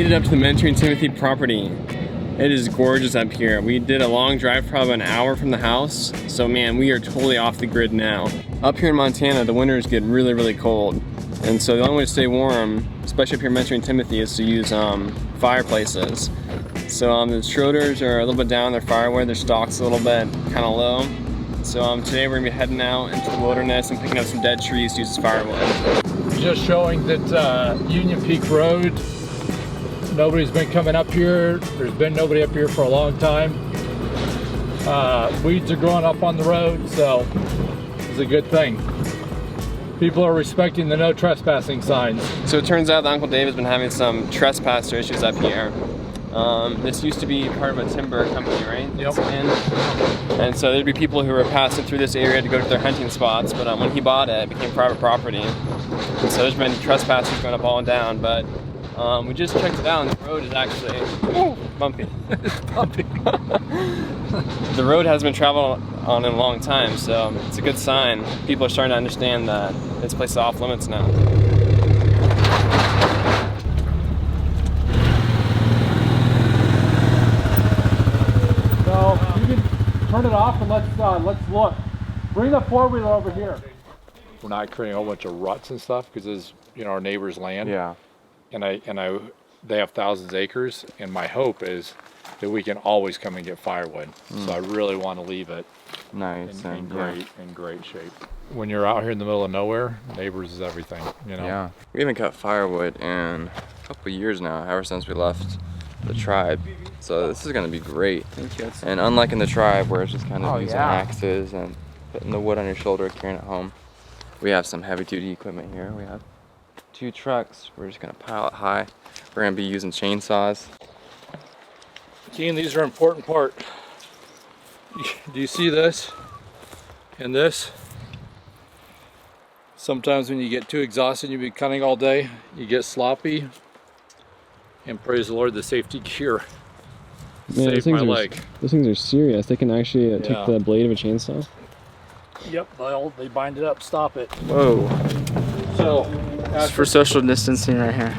made it up to the Mentoring Timothy property. It is gorgeous up here. We did a long drive, probably an hour from the house. So man, we are totally off the grid now. Up here in Montana, the winters get really, really cold. And so the only way to stay warm, especially up here in Mentoring Timothy, is to use fireplaces. So the Schroeders are a little bit down, their firewood, their stock's a little bit kind of low. So today we're gonna be heading out into the wilderness and picking up some dead trees to use as firewood. Just showing that Union Peak Road, nobody's been coming up here. There's been nobody up here for a long time. Weeds are growing up on the road, so it's a good thing. People are respecting the no trespassing signs. So it turns out that Uncle Dave has been having some trespasser issues up here. This used to be part of a timber company, right? Yep. And so there'd be people who were passing through this area to go to their hunting spots, but when he bought it, it became private property. And so there's been trespassers going up all down, but we just checked it out and the road is actually bumpy. It's bumpy. The road hasn't been traveled on in a long time, so it's a good sign. People are starting to understand that this place is off limits now. Turn it off and let's look. Bring the four-wheeler over here. We're not creating a whole bunch of ruts and stuff because it's our neighbor's land. Yeah. And they have thousands of acres, and my hope is that we can always come and get firewood. So I really want to leave it nice in great shape. When you're out here in the middle of nowhere, neighbors is everything. Yeah. We haven't cut firewood in a couple of years now, ever since we left the tribe. So this is gonna be great. Thank you. And unlike in the tribe where it's just kind of using axes and putting the wood on your shoulder, carrying it home, we have some heavy duty equipment here. We have 2 trucks. We're just gonna pile it high. We're gonna be using chainsaws. Kean, these are an important part. Do you see this and this? Sometimes when you get too exhausted, you've been cutting all day, you get sloppy. And praise the Lord, the safety gear saved my leg. Those things are serious. They can actually take the blade of a chainsaw. Yep, they bind it up, stop it. Whoa. So, it's for social distancing right here.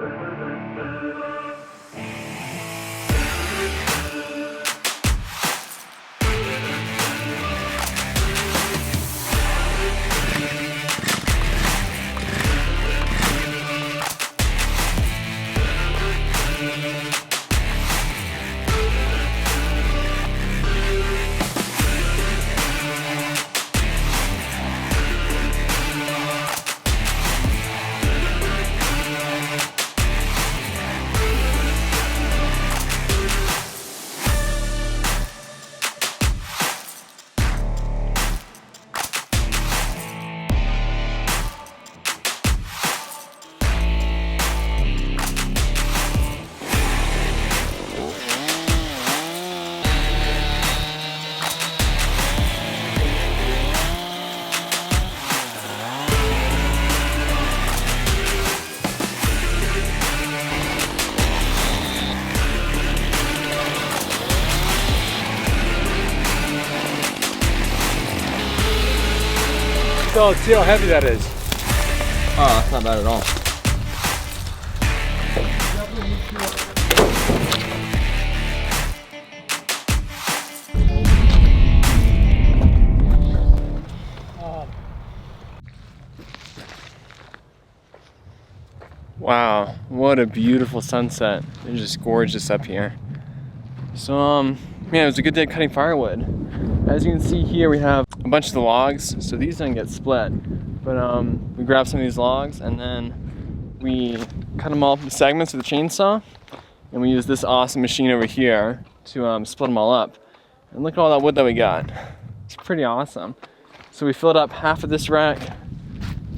So let's see how heavy that is. Oh, that's not bad at all. Wow, what a beautiful sunset. It's just gorgeous up here. So, man, it was a good day cutting firewood. As you can see here, we have a bunch of the logs. So these didn't get split, but we grabbed some of these logs and then we cut them all into segments with a chainsaw. And we use this awesome machine over here to split them all up. And look at all that wood that we got. It's pretty awesome. So we filled up half of this rack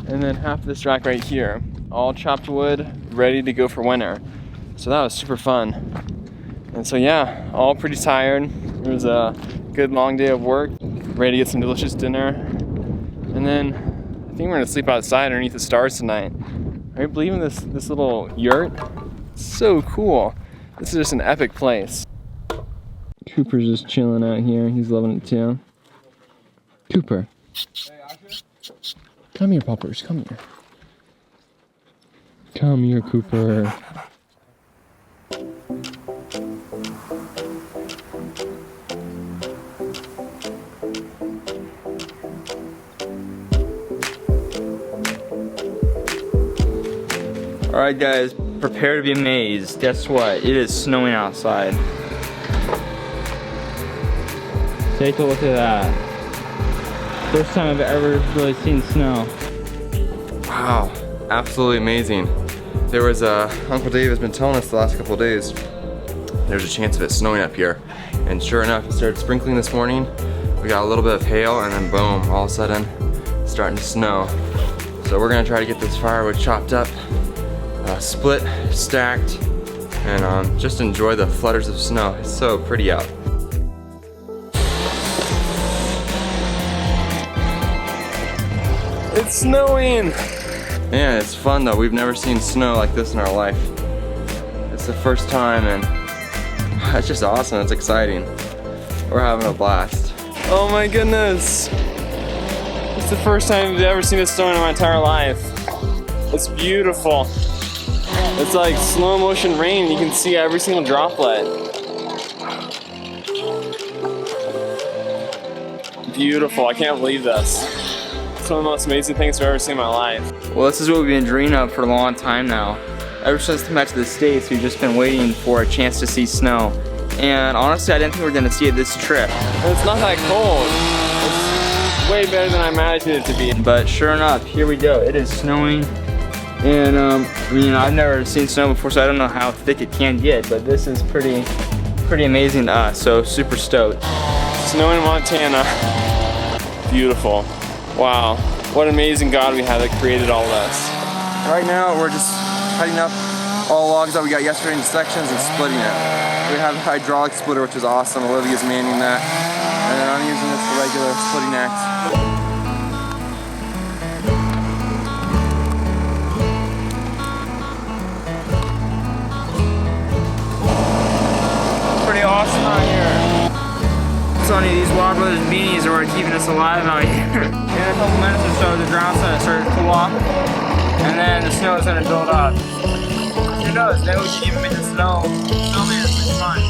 and then half of this rack right here. All chopped wood, ready to go for winter. So that was super fun. And so yeah, all pretty tired. It was a good long day of work, ready to get some delicious dinner. And then I think we're gonna sleep outside underneath the stars tonight. Are you believing this little yurt? It's so cool. This is just an epic place. Cooper's just chilling out here. He's loving it too. Cooper. Come here, puppers, come here. Come here, Cooper. Alright guys, prepare to be amazed. Guess what? It is snowing outside. Take a look at that. First time I've ever really seen snow. Wow, absolutely amazing. There was Uncle Dave has been telling us the last couple of days there's a chance of it snowing up here. And sure enough, it started sprinkling this morning. We got a little bit of hail and then boom, all of a sudden it's starting to snow. So we're gonna try to get this firewood chopped up, split, stacked, and just enjoy the flutters of snow. It's so pretty out. It's snowing! Man, it's fun though. We've never seen snow like this in our life. It's the first time and it's just awesome. It's exciting. We're having a blast. Oh my goodness! It's the first time I've ever seen this snow in my entire life. It's beautiful. It's like slow motion rain. You can see every single droplet. Beautiful. I can't believe this. It's one of the most amazing things I've ever seen in my life. Well, this is what we've been dreaming of for a long time now. Ever since coming back to the States, we've just been waiting for a chance to see snow. And honestly, I didn't think we were gonna see it this trip. And it's not that cold. It's way better than I imagined it to be. But sure enough, here we go. It is snowing. And I mean, I've never seen snow before, so I don't know how thick it can get, but this is pretty amazing to us, so super stoked. Snowing in Montana. Beautiful. Wow, what an amazing God we have that created all this. Right now, we're just cutting up all logs that we got yesterday in sections and splitting it. We have a hydraulic splitter, which is awesome. Olivia's manning that. And then I'm using this for regular splitting axe. Pretty awesome out here. Sonny, these Wild Brothers beanies are keeping us alive out here. In a couple minutes or so, the ground's gonna start to cool off, and then the snow is gonna build up. Who knows? Maybe we can even make the snowman this fun.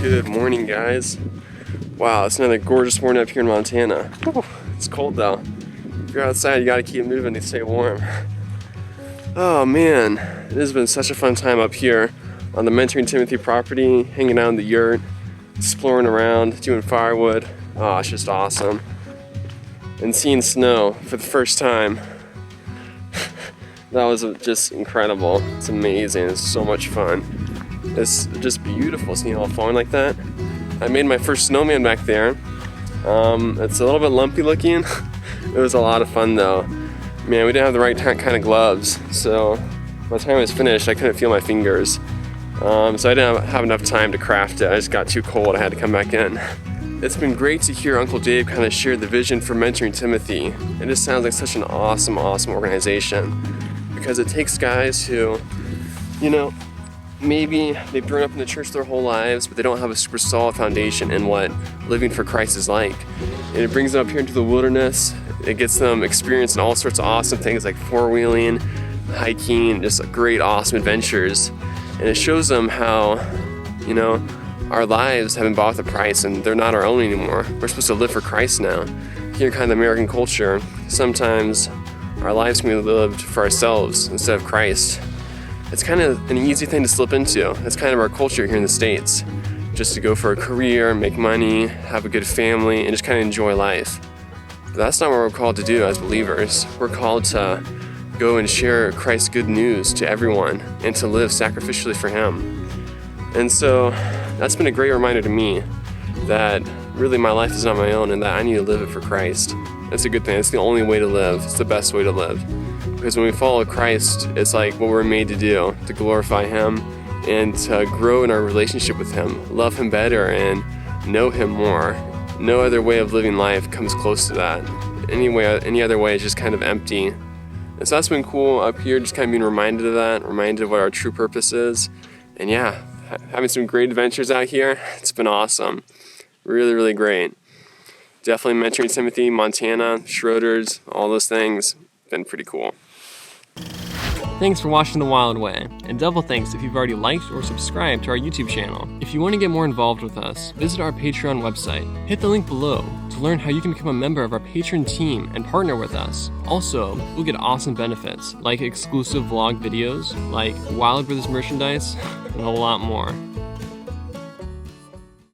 Good morning, guys. Wow, it's another gorgeous morning up here in Montana. Whew, it's cold though. If you're outside, you gotta keep moving to stay warm. Oh man, it has been such a fun time up here on the Mentoring Timothy property, hanging out in the yurt, exploring around, doing firewood. Oh, it's just awesome. And seeing snow for the first time. That was just incredible. It's amazing. It's so much fun. It's just beautiful seeing it all falling like that. I made my first snowman back there. It's a little bit lumpy looking. It was a lot of fun though. Man, we didn't have the right kind of gloves, so by the time it was finished, I couldn't feel my fingers. So I didn't have enough time to craft it. I just got too cold. I had to come back in. It's been great to hear Uncle Dave kind of share the vision for Mentoring Timothy. It just sounds like such an awesome organization, because it takes guys who, you know, maybe they've grown up in the church their whole lives, but they don't have a super solid foundation in what living for Christ is like. And it brings them up here into the wilderness. It gets them experiencing all sorts of awesome things like four-wheeling, hiking, just great, awesome adventures. And it shows them how, you know, our lives have been bought with a price and they're not our own anymore. We're supposed to live for Christ now. Here in kind of the American culture, sometimes our lives can be lived for ourselves instead of Christ. It's kind of an easy thing to slip into. It's kind of our culture here in the States. Just to go for a career, make money, have a good family, and just kind of enjoy life. But that's not what we're called to do as believers. We're called to go and share Christ's good news to everyone and to live sacrificially for Him. And so that's been a great reminder to me that really my life is not my own and that I need to live it for Christ. That's a good thing. It's the only way to live. It's the best way to live. Because when we follow Christ, it's like what we're made to do, to glorify Him and to grow in our relationship with Him, love Him better and know Him more. No other way of living life comes close to that. Any other way is just kind of empty. And so that's been cool up here, just kind of being reminded of that, reminded of what our true purpose is. And yeah, having some great adventures out here. It's been awesome. Really, really great. Definitely mentoring Timothy, Montana, Schroeder's, all those things. Been pretty cool. Thanks for watching The Wild Way, and double thanks if you've already liked or subscribed to our YouTube channel. If you want to get more involved with us, visit our Patreon website. Hit the link below to learn how you can become a member of our patron team and partner with us. Also, you'll get awesome benefits like exclusive vlog videos, like Wild Brothers merchandise, and a lot more.